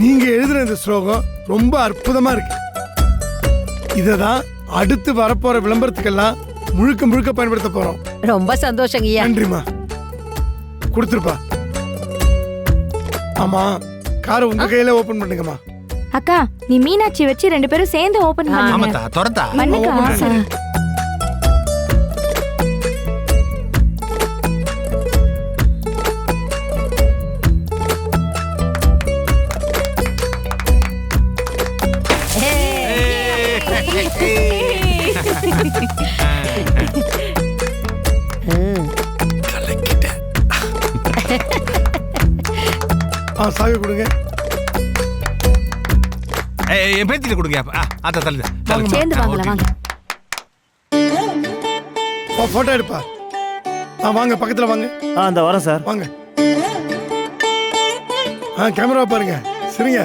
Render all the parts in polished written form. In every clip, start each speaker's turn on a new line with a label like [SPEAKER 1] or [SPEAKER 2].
[SPEAKER 1] நீங்க எழுதுன இந்த ஸ்லோகம் ரொம்ப அற்புதமா இருக்கு. இததான் அடுத்து வரப்போற விளம்பரத்துக்கெல்லாம் முழுக்க முழுக்க பயன்படுத்த போறோம்.
[SPEAKER 2] ரொம்ப சந்தோஷங்கய்யா.
[SPEAKER 1] நன்றிமா. கொடுத்துருப்பா. ஆமா, காரை உங்க கையில ஓபன் பண்ணுங்கம்மா.
[SPEAKER 3] அக்கா, நீ மீனாட்சி வச்சு 2 பேரும் சேர்ந்து ஓபன் பண்ணுங்க.
[SPEAKER 4] ஆமாத்தா தொரத்தா
[SPEAKER 3] பண்ணுக்கா.
[SPEAKER 1] சாவி கொடுங்க.
[SPEAKER 4] என் பேத்திட்டு கொடுங்க. அத தள்ளு
[SPEAKER 3] சேர்ந்து வாங்கலாம் வாங்க.
[SPEAKER 1] போட்டோ எடுப்பா. வாங்க பக்கத்துல வாங்க.
[SPEAKER 5] அந்த வரேன் சார்.
[SPEAKER 1] வாங்க. கேமரா பாருங்க. சரிங்க.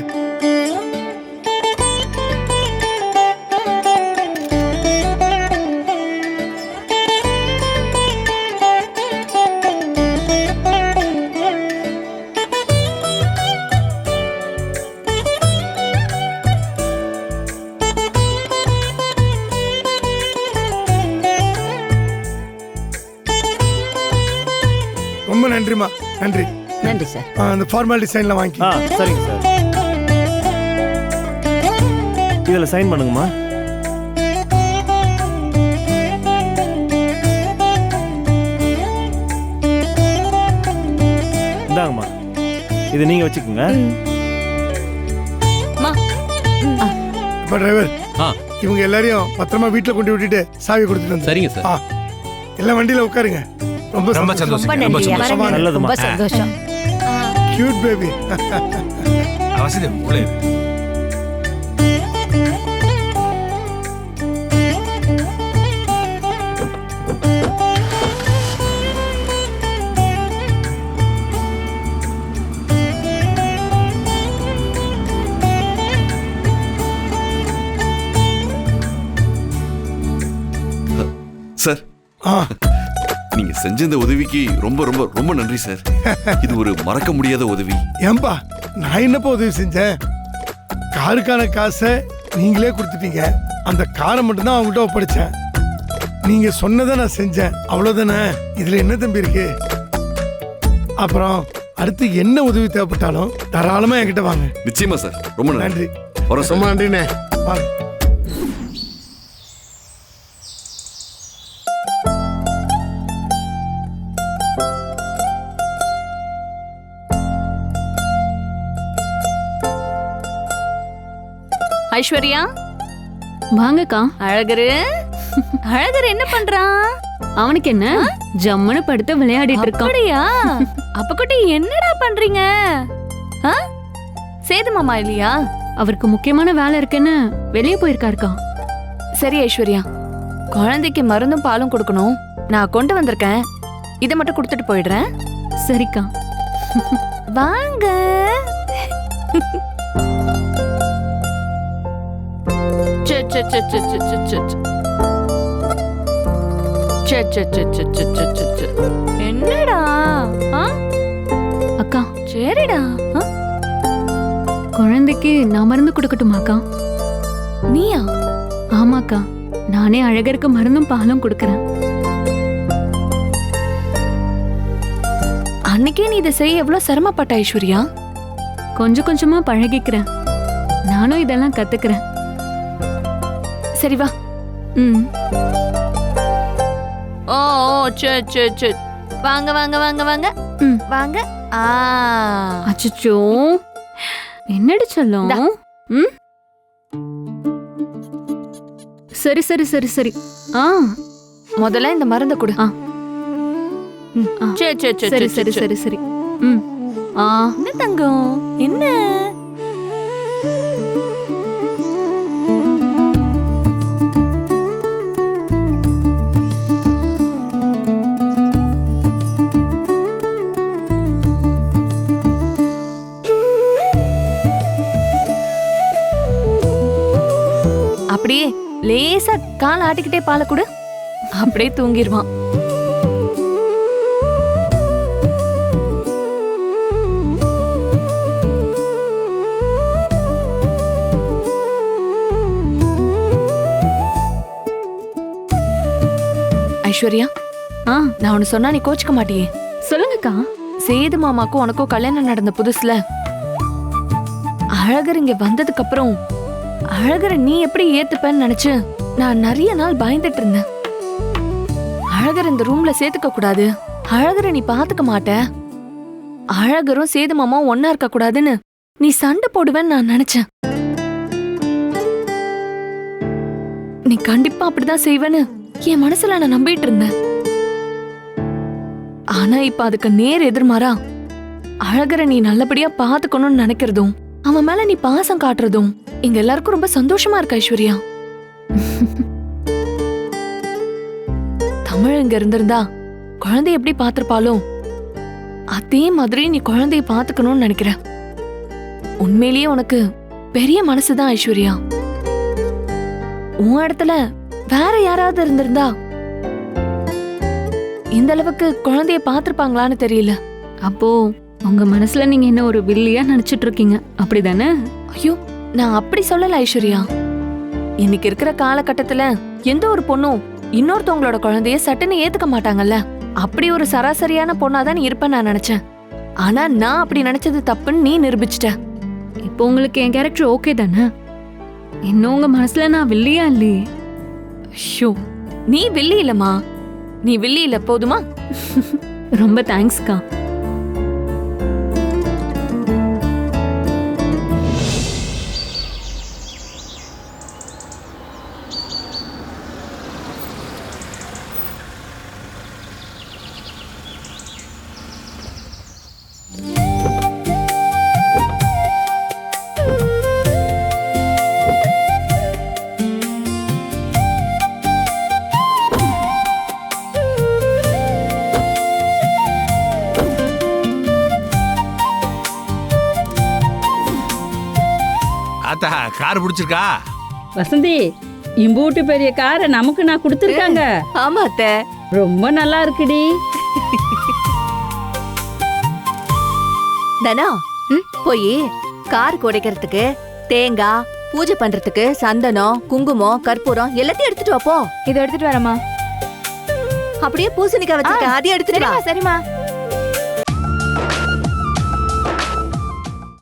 [SPEAKER 1] ரொம்ப நன்றிமா. நன்றி.
[SPEAKER 2] நன்றி சார்.
[SPEAKER 1] அந்த ஃபார்மாலிட்டி சைன்ல வாங்கி.
[SPEAKER 5] சரிங்க சார். இதில் சைன் பண்ணுங்கம்மா. இந்தாங்கம்மா, இது நீங்க வச்சுக்கோங்க.
[SPEAKER 1] டிரைவர், இவங்க எல்லாரையும் பத்திரமா வீட்டுல கொண்டு விட்டுட்டு சாவி கொடுத்துட்டு வந்து.
[SPEAKER 6] சரிங்க சார்.
[SPEAKER 1] எல்லாம் வண்டியில உட்காருங்க. ரொம்ப சந்தோஷம்.
[SPEAKER 2] ரொம்ப நன்றி. ரொம்ப சந்தோஷம்.
[SPEAKER 1] Cute baby.
[SPEAKER 4] அவசியம் உள்ளே.
[SPEAKER 7] சார், நீங்க செஞ்ச இந்த உதவிக்கு ரொம்ப ரொம்ப ரொம்ப நன்றி சார். இது ஒரு மறக்க முடியாத உதவி.
[SPEAKER 1] ஏம்பா, நான் என்னப்பா உதவி செஞ்சேன்? காருக்கான காசை நீங்களே கொடுத்துட்டீங்க. அந்த காரை மட்டும்தான் அவங்ககிட்ட ஒப்படைச்சேன். நீங்க சொன்னதை நான் செஞ்சேன், அவ்வளவுதானே. இதுல என்ன தம்பி இருக்கு? அப்புறம் அடுத்து என்ன உதவி தேவைப்பட்டாலும் தாராளமா என்கிட்ட வாங்க.
[SPEAKER 7] நிச்சயமா சார். ரொம்ப
[SPEAKER 1] நன்றி.
[SPEAKER 7] ரொம்ப நன்றிண்ணே.
[SPEAKER 1] வாங்க.
[SPEAKER 8] ஐஸ்வர்யா,
[SPEAKER 9] வாங்கக்கா.
[SPEAKER 8] அழகரு அழகரு என்ன பண்றான்?
[SPEAKER 9] அவனுக்கு என்ன, ஜம்முன்னு படுத்து விளையாடிட்டு இருக்கான்.
[SPEAKER 8] அப்படியா? அப்ப குட்டி என்னடா பண்றீங்க? சேது மாமா இல்லையா?
[SPEAKER 9] அவருக்கு முக்கியமான வேலை இருக்குன்னு வெளியே போயிருக்காருக்கா.
[SPEAKER 8] சரி ஐஸ்வர்யா, குழந்தைக்கு மருந்தும் பாலும் கொடுக்கணும். நான் கொண்டு வந்திருக்கேன். இதை மட்டும் கொடுத்துட்டு போயிடுறேன்.
[SPEAKER 9] சரிக்கா.
[SPEAKER 8] வாங்க. என்னடா?
[SPEAKER 9] அக்கா,
[SPEAKER 8] சரிடா.
[SPEAKER 9] குழந்தைக்கு நான் மருந்து கொடுக்கட்டுமாக்கா?
[SPEAKER 8] நீயா?
[SPEAKER 9] ஆமாக்கா, நானே அழகருக்கு மருந்தும் பாலும் கொடுக்கறேன்.
[SPEAKER 8] அன்னைக்கே நீ இதை செய்ய எவ்வளவு சிரமப்பட்ட ஐஸ்வர்யா?
[SPEAKER 9] கொஞ்சம் கொஞ்சமா பழகிக்கிறேன். நானும் இதெல்லாம் கத்துக்கிறேன்.
[SPEAKER 8] சரி வா. ஓ வாங்க வாங்க வாங்க வாங்க வாங்க.
[SPEAKER 9] அச்சச்சோ, என்னடி சொல்லும்? சரி சரி சரி சரி.
[SPEAKER 8] முதல்ல இந்த மருந்தை கொடு.
[SPEAKER 9] சரி சரி சரி சரி.
[SPEAKER 8] என்ன தங்கம், என்ன? அப்படியே லேசா கால் ஆட்டிக்கிட்டே பாலை கொடு. அப்படியே தூங்கிடுவான். ஐஸ்வர்யா,
[SPEAKER 9] ஆ
[SPEAKER 8] நான் ஒன்னு சொன்னா நீ கோச்சுக்க மாட்டியே?
[SPEAKER 9] சொல்லுங்கக்கா.
[SPEAKER 8] சேது மாமாக்கும் உனக்கும் கல்யாணம் நடந்த புதுசுல அழகர் இங்க வந்ததுக்கு அப்புறம் அழகரை நீ எப்படி ஏத்துப்பேன்னு நினைச்சு நான் நிறைய நாள் பயந்துட்டு இருந்தேன். அழகர் இந்த ரூம்ல சேர்த்துக்க கூடாது, அழகரை நீ பாத்துக்க மாட்ட, அழகரும் சேது மாமாவும் ஒன்னா இருக்க கூடாதுன்னு நீ சண்டை போடுவேன்னு நான் நினைச்சேன். நீ கண்டிப்பா அப்படிதான் செய்வேன்னு என் மனசுல நான் நம்பிட்டு இருந்தேன். ஆனா இப்ப அதுக்கு நேர் எதிர்மாறா அழகரை நீ நல்லபடியா பாத்துக்கணும்னு நினைக்கிறதும் அவன் மேல நீ பாசம் காட்டுறதும் எங்க எல்லாருக்கும் ரொம்ப சந்தோஷமா இருக்கு ஐஸ்வர்யா. தமிழ் இங்க இருந்திருந்தா குழந்தை எப்படி பாத்திருப்பாளோ அதே மாதிரி நீ குழந்தைய பாத்துக்கணும்னு நினைக்கிற. உண்மையிலேயே உனக்கு பெரிய மனசுதான் ஐஸ்வர்யா. உன் இடத்துல வேற யாராவது இருந்திருந்தா இந்த அளவுக்கு குழந்தைய பாத்திருப்பாங்களான்னு தெரியல.
[SPEAKER 9] அப்போ உங்க மனசுல நீங்க என்ன ஒரு வில்லியா நினைச்சிட்டு இருக்கீங்க, அப்படிதானே?
[SPEAKER 8] ஐயோ, நான் அப்படி சொல்லல ஐஸ்வர்யா. இன்னைக்கு இருக்கிற காலகட்டத்துல எந்த ஒரு பொண்ணும் இன்னொருத்தவங்களோட குழந்தைய சட்டுன்னு ஏத்துக்க மாட்டாங்கல்ல. அப்படி ஒரு சராசரியான பொண்ணாதான் நீ இருப்பேன்னு நான் நினைச்சேன். ஆனா நான் அப்படி நினைச்சது தப்புன்னு நீ நிரூபிச்சிட்ட.
[SPEAKER 9] இப்போ உங்களுக்கு என் கேரக்டர் ஓகே தானே? இன்னும் உங்க மனசுல நான் வில்லியா இல்லையே.
[SPEAKER 8] ஐயோ, நீ வில்லி இல்லம்மா, நீ வில்லி இல்ல, போதுமா?
[SPEAKER 9] ரொம்ப தேங்க்ஸ்க்கா.
[SPEAKER 4] ஆத்தா கார் பிடிச்சிருக்கா?
[SPEAKER 6] வசந்தி, இம்பூட்டு பெரிய காரை நமக்கு நான் கொடுத்துருக்காங்க.
[SPEAKER 2] ஆமா அத்தை.
[SPEAKER 6] ரொம்ப நல்லா இருக்குடி.
[SPEAKER 2] தனா, போய் கார் குடைக்கிறதுக்கு தேங்காய், பூஜை பண்றதுக்கு சந்தனம், குங்குமம், கற்பூரம் எல்லாத்தையும் எடுத்துட்டு வாப்போ.
[SPEAKER 3] இதை எடுத்துட்டு வரமா?
[SPEAKER 2] அப்படியே பூசணிக்காய் வச்சிருக்க, அதையும் எடுத்துட்டு வா.
[SPEAKER 3] சரிம்மா.